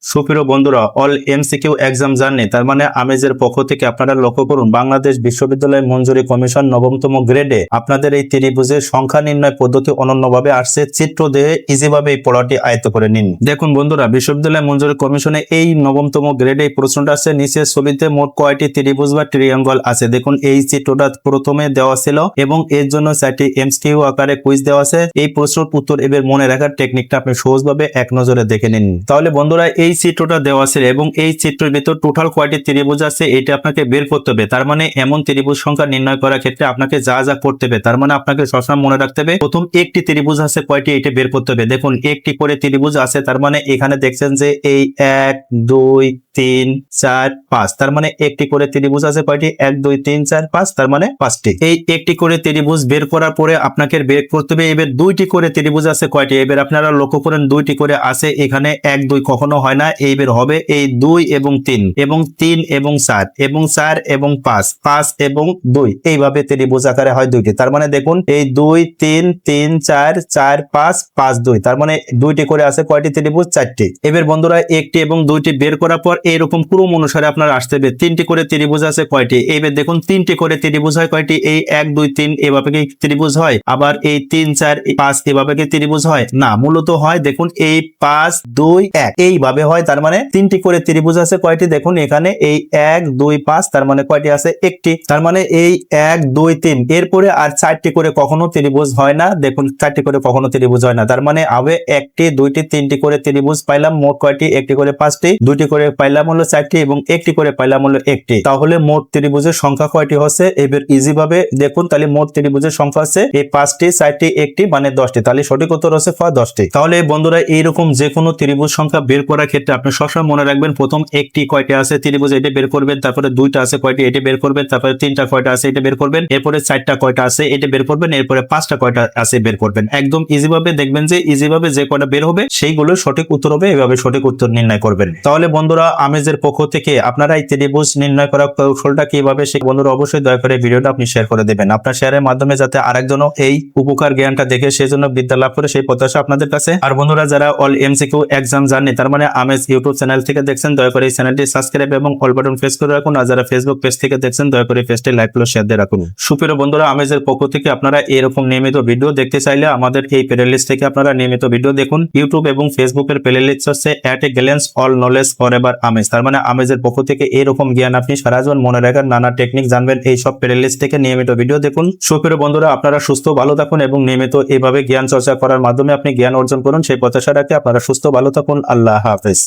সুপ্রিয় বন্ধুরা, all MCQ exam journey তার মানে আমেজের পক্ষ থেকে আপনারা লক্ষ্য করুন, বাংলাদেশ বিশ্ববিদ্যালয় মঞ্জুরি কমিশন নবমতম গ্রেডে আপনাদের এই ত্রিভুজের সংখ্যা নির্ণয় পদ্ধতি অনন্যভাবে আসছে। চিত্র দিয়ে ইজিভাবে এই পড়াটি আয়ত্ত করে নিন। দেখুন বন্ধুরা, বিশ্ববিদ্যালয় মঞ্জুরি কমিশনে এই নবমতম গ্রেডে এই প্রশ্নটা আছে, নিচের ছবিতে মোট কয়টি ত্রিভুজ বা ট্রায়াঙ্গল আছে। দেখুন এই চিত্রটা প্রথমে দেওয়া ছিল এবং এর জন্য 4টি এমসিকিউ আকারে কুইজ দেওয়া আছে। এই প্রশ্নের উত্তর এবার মনে রাখার টেকনিকটা আপনি সহজভাবে এক নজরে দেখে নিন। তাহলে বন্ধুরা, এই চিত্রটা দেওয়া আছে এবং এই চিত্রের ভিতর টোটাল কয়টি ত্রিভুজ আছে এটা আপনাকে বের করতে হবে। তার মানে এমন ত্রিভুজ সংখ্যা নির্ণয় করার ক্ষেত্রে আপনাকে যা যা করতে হবে, তার মানে আপনাকে সবসময় মনে রাখতে হবে প্রথম একটি ত্রিভুজ আছে কয়টি এটা বের করতে হবে। দেখুন একটি করে ত্রিভুজ আছে, তার মানে এখানে দেখছেন যে এই 1 2 3 4 5, তার মানে একটি করে ত্রিভুজ আছে কয়টি 1 2 3 4 5, তার মানে 5টি। এই একটি করে ত্রিভুজ বের করার পরে আপনাকে বের করতে হবে এবার দুইটি করে ত্রিভুজ আছে কয়টি। এবার আপনারা লক্ষ্য করেন দুইটি করে আছে, এখানে 1 2 কখনো হয় না, এইবার হবে এই 2 এবং 3 এবং 3 এবং 4 এবং 4 এবং 5 5 এবং 2, এইভাবে ত্রিভুজ আকারে হয় দুইটি। তার মানে দেখুন এই 2 3 3 4 4 5 5 2, তার মানে দুইটি করে আছে কয়টি ত্রিভুজ 4টি। এবার বন্ধুরা একটি এবং দুইটি বের করার পর এরকম ক্রম অনুসারে আপনার আসতে হবে তিনটি করে ত্রিভুজ আছে কয়টি। এবার দেখুন তিনটি করে ত্রিভুজ হয় কয়টি, এই 1 2 3 এভাবে কি ত্রিভুজ হয়, আবার এই 3 4 5 এভাবে কি ত্রিভুজ হয় না, মূলত হয় দেখুন এই 5 2 1 এইভাবে হয়। তার মানে তিনটি করে ত্রিভুজ আছে কয়টি, দেখুন এখানে এই 1 2 5, তার মানে কয়টি আছে একটি। তার মানে এই 1 2 3 এরপরে আর 4টি করে কখনো ত্রিভুজ হয় না। দেখুন 4টি করে কখনো ত্রিভুজ হয় না, তার মানে হবে একটি দুইটি তিনটি করে ত্রিভুজ পাইলাম মোট কয়টি, একটি করে 5টি, দুইটি করে পাইলাম হলো 4টি এবং একটি করে পাইলাম হলো একটি। তাহলে মোট ত্রিভুজের সংখ্যা কয়টি হচ্ছে এবার ইজি ভাবে দেখুন। তাহলে মোট ত্রিভুজের সংখ্যা আছে এই 5টি 4টি একটি মানে 10টি। তাহলে সঠিক উত্তর হচ্ছে 10টি। তাহলে বন্ধুরা এইরকম যে কোনো ত্রিভুজ সংখ্যা বের করার ক্ষেত্রে আপনি সবসময় মনে রাখবেন প্রথম একটি কয়টা আছে ত্রিভুজ এটা বের করবেন, তারপরে দুইটা আছে কয়টি এটা বের করবেন, তারপরে তিনটা কয়টা আছে এটা বের করবেন, এরপরে 4টা কয়টা আছে এটা বের করবেন, এরপরে 5টা কয়টা আছে বের করবেন। একদম ইজি ভাবে দেখবেন যে ইজি ভাবে যে কয়টা বের হবে সেইগুলো সঠিক উত্তর হবে, এভাবে সঠিক উত্তর নির্ণয় করবেন। তাহলে বন্ধুরা আমেজের পক্ষ থেকে আপনারা এই ত্রিভুজ নির্ণয় করার কৌশলটা কিভাবে সেই বন্ধুরা অবশ্যই দয়া করে ভিডিওটা আপনি শেয়ার করে দেবেন। আপনার শেয়ারের মাধ্যমে যাতে আরেকজনও এই উপকার জ্ঞানটা দেখে সেজন্য বিদ্যা লাভ করে সেই প্রত্যাশা আপনাদের কাছে। আর বন্ধুরা যারা অল এমসিকিউ এক্সাম জার্নি তার মানে আমেজ ইউটিউব চ্যানেল থেকে দেখছেন দয়া করে এই চ্যানেলটি সাবস্ক্রাইব এবং অল বাটন প্রেস করে রাখুন। আর যারা ফেসবুক পেজ থেকে দেখছেন দয়া করে পেজটি লাইক ও শেয়ার দিয়ে রাখুন। সুপ্রিয় বন্ধুরা, আমেজের পক্ষ থেকে আপনারা এরকম নিয়মিত ভিডিও দেখতে চাইলে আমাদের এই প্লেলিস্ট থেকে আপনারা নিয়মিত ভিডিও দেখুন। ইউটিউব এবং ফেসবুকের প্লেলিস্ট হচ্ছে at a glance all knowledge forever আমেজ, তার মানে আমেজের পক্ষ থেকে এরকম জ্ঞান আপনি সারা জীবন মনে রাখার নানা টেকনিক জানবেন। এই সব প্লেলিস্ট থেকে নিয়মিত ভিডিও দেখুন। সুপ্রিয় বন্ধুরা, আপনারা সুস্থ ভালো থাকুন এবং নিয়মিত এইভাবে জ্ঞান চর্চা করার মাধ্যমে আপনি জ্ঞান অর্জন করুন সেই প্রত্যাশা রাখে আপনারা সুস্থ ভালো থাকুন। আল্লাহ হাফেজ।